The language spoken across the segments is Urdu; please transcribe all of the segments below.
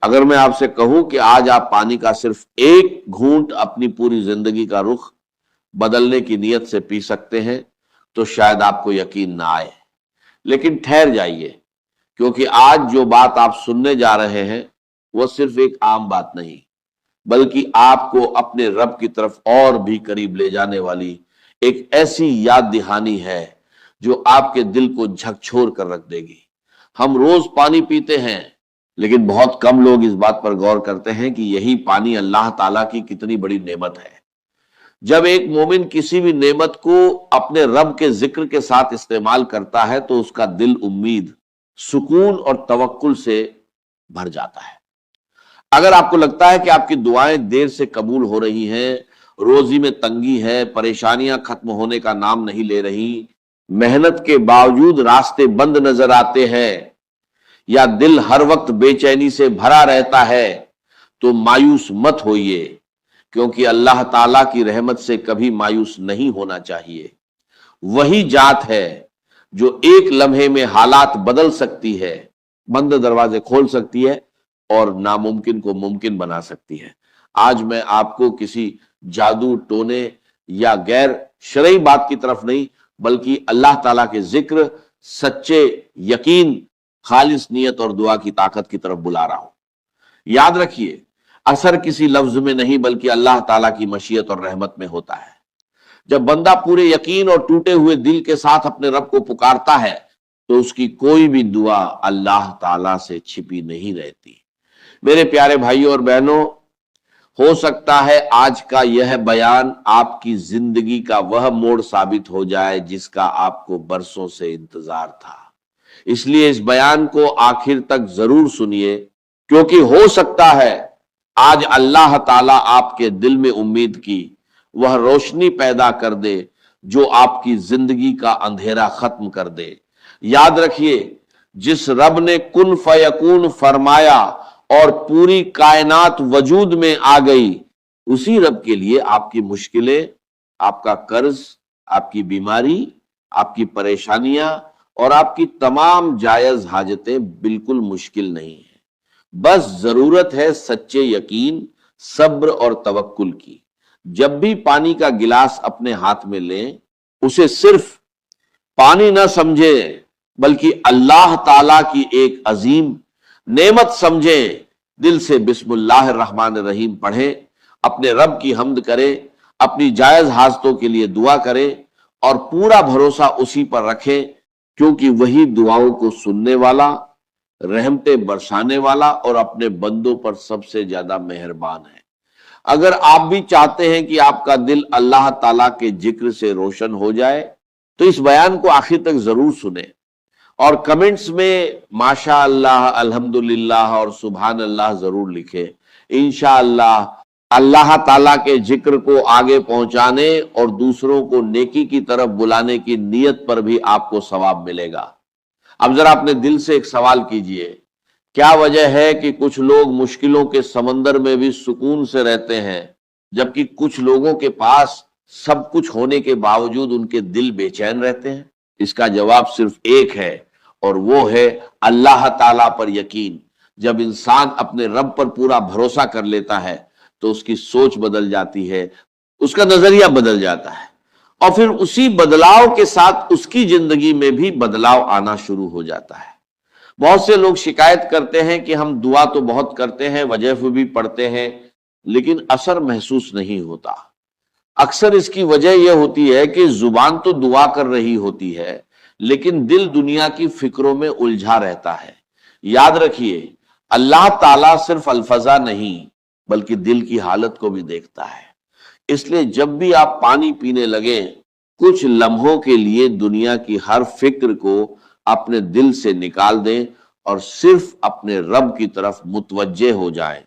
اگر میں آپ سے کہوں کہ آج آپ پانی کا صرف ایک گھونٹ اپنی پوری زندگی کا رخ بدلنے کی نیت سے پی سکتے ہیں تو شاید آپ کو یقین نہ آئے، لیکن ٹھہر جائیے، کیونکہ آج جو بات آپ سننے جا رہے ہیں وہ صرف ایک عام بات نہیں، بلکہ آپ کو اپنے رب کی طرف اور بھی قریب لے جانے والی ایک ایسی یاد دہانی ہے جو آپ کے دل کو جھکجھور کر رکھ دے گی۔ ہم روز پانی پیتے ہیں، لیکن بہت کم لوگ اس بات پر غور کرتے ہیں کہ یہی پانی اللہ تعالیٰ کی کتنی بڑی نعمت ہے۔ جب ایک مومن کسی بھی نعمت کو اپنے رب کے ذکر کے ساتھ استعمال کرتا ہے تو اس کا دل امید، سکون اور توکل سے بھر جاتا ہے۔ اگر آپ کو لگتا ہے کہ آپ کی دعائیں دیر سے قبول ہو رہی ہیں، روزی میں تنگی ہے، پریشانیاں ختم ہونے کا نام نہیں لے رہی، محنت کے باوجود راستے بند نظر آتے ہیں، یا دل ہر وقت بے چینی سے بھرا رہتا ہے، تو مایوس مت ہوئیے، کیونکہ اللہ تعالیٰ کی رحمت سے کبھی مایوس نہیں ہونا چاہیے۔ وہی ذات ہے جو ایک لمحے میں حالات بدل سکتی ہے، بند دروازے کھول سکتی ہے اور ناممکن کو ممکن بنا سکتی ہے۔ آج میں آپ کو کسی جادو ٹونے یا غیر شرعی بات کی طرف نہیں، بلکہ اللہ تعالیٰ کے ذکر، سچے یقین، خالص نیت اور دعا کی طاقت کی طرف بلا رہا ہوں۔ یاد رکھیے، اثر کسی لفظ میں نہیں بلکہ اللہ تعالیٰ کی مشیت اور رحمت میں ہوتا ہے۔ جب بندہ پورے یقین اور ٹوٹے ہوئے دل کے ساتھ اپنے رب کو پکارتا ہے تو اس کی کوئی بھی دعا اللہ تعالیٰ سے چھپی نہیں رہتی۔ میرے پیارے بھائیوں اور بہنوں، ہو سکتا ہے آج کا یہ بیان آپ کی زندگی کا وہ موڑ ثابت ہو جائے جس کا آپ کو برسوں سے انتظار تھا۔ اس لیے اس بیان کو آخر تک ضرور سنیے، کیونکہ ہو سکتا ہے آج اللہ تعالیٰ آپ کے دل میں امید کی وہ روشنی پیدا کر دے جو آپ کی زندگی کا اندھیرا ختم کر دے۔ یاد رکھیے، جس رب نے کن فیکون فرمایا اور پوری کائنات وجود میں آ گئی، اسی رب کے لیے آپ کی مشکلیں، آپ کا قرض، آپ کی بیماری، آپ کی پریشانیاں اور آپ کی تمام جائز حاجتیں بالکل مشکل نہیں ہیں۔ بس ضرورت ہے سچے یقین، صبر اور توکل کی۔ جب بھی پانی کا گلاس اپنے ہاتھ میں لیں، اسے صرف پانی نہ سمجھیں بلکہ اللہ تعالیٰ کی ایک عظیم نعمت سمجھیں۔ دل سے بسم اللہ الرحمن الرحیم پڑھیں، اپنے رب کی حمد کریں، اپنی جائز حاجتوں کے لیے دعا کریں اور پورا بھروسہ اسی پر رکھیں، کیونکہ وہی دعاؤں کو سننے والا، رحمتیں برسانے والا اور اپنے بندوں پر سب سے زیادہ مہربان ہے۔ اگر آپ بھی چاہتے ہیں کہ آپ کا دل اللہ تعالیٰ کے ذکر سے روشن ہو جائے تو اس بیان کو آخر تک ضرور سنیں اور کمنٹس میں ماشاء اللہ، الحمدللہ اور سبحان اللہ ضرور لکھیں۔ انشاءاللہ اللہ تعالیٰ کے ذکر کو آگے پہنچانے اور دوسروں کو نیکی کی طرف بلانے کی نیت پر بھی آپ کو ثواب ملے گا۔ اب ذرا اپنے دل سے ایک سوال کیجئے، کیا وجہ ہے کہ کچھ لوگ مشکلوں کے سمندر میں بھی سکون سے رہتے ہیں، جبکہ کچھ لوگوں کے پاس سب کچھ ہونے کے باوجود ان کے دل بے چین رہتے ہیں؟ اس کا جواب صرف ایک ہے، اور وہ ہے اللہ تعالیٰ پر یقین۔ جب انسان اپنے رب پر پورا بھروسہ کر لیتا ہے تو اس کی سوچ بدل جاتی ہے، اس کا نظریہ بدل جاتا ہے، اور پھر اسی بدلاؤ کے ساتھ اس کی زندگی میں بھی بدلاؤ آنا شروع ہو جاتا ہے۔ بہت سے لوگ شکایت کرتے ہیں کہ ہم دعا تو بہت کرتے ہیں، وظیفے بھی پڑھتے ہیں، لیکن اثر محسوس نہیں ہوتا۔ اکثر اس کی وجہ یہ ہوتی ہے کہ زبان تو دعا کر رہی ہوتی ہے، لیکن دل دنیا کی فکروں میں الجھا رہتا ہے۔ یاد رکھیے، اللہ تعالیٰ صرف الفاظ نہیں بلکہ دل کی حالت کو بھی دیکھتا ہے۔ اس لیے جب بھی آپ پانی پینے لگیں، کچھ لمحوں کے لیے دنیا کی ہر فکر کو اپنے دل سے نکال دیں اور صرف اپنے رب کی طرف متوجہ ہو جائیں۔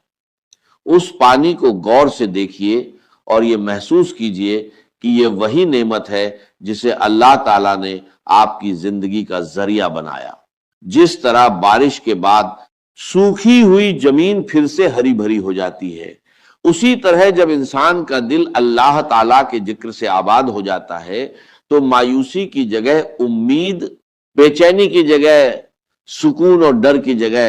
اس پانی کو غور سے دیکھیے اور یہ محسوس کیجئے کہ یہ وہی نعمت ہے جسے اللہ تعالیٰ نے آپ کی زندگی کا ذریعہ بنایا۔ جس طرح بارش کے بعد سوکھی ہوئی زمین پھر سے ہری بھری ہو جاتی ہے، اسی طرح جب انسان کا دل اللہ تعالیٰ کے ذکر سے آباد ہو جاتا ہے تو مایوسی کی جگہ امید، بے چینی کی جگہ سکون اور ڈر کی جگہ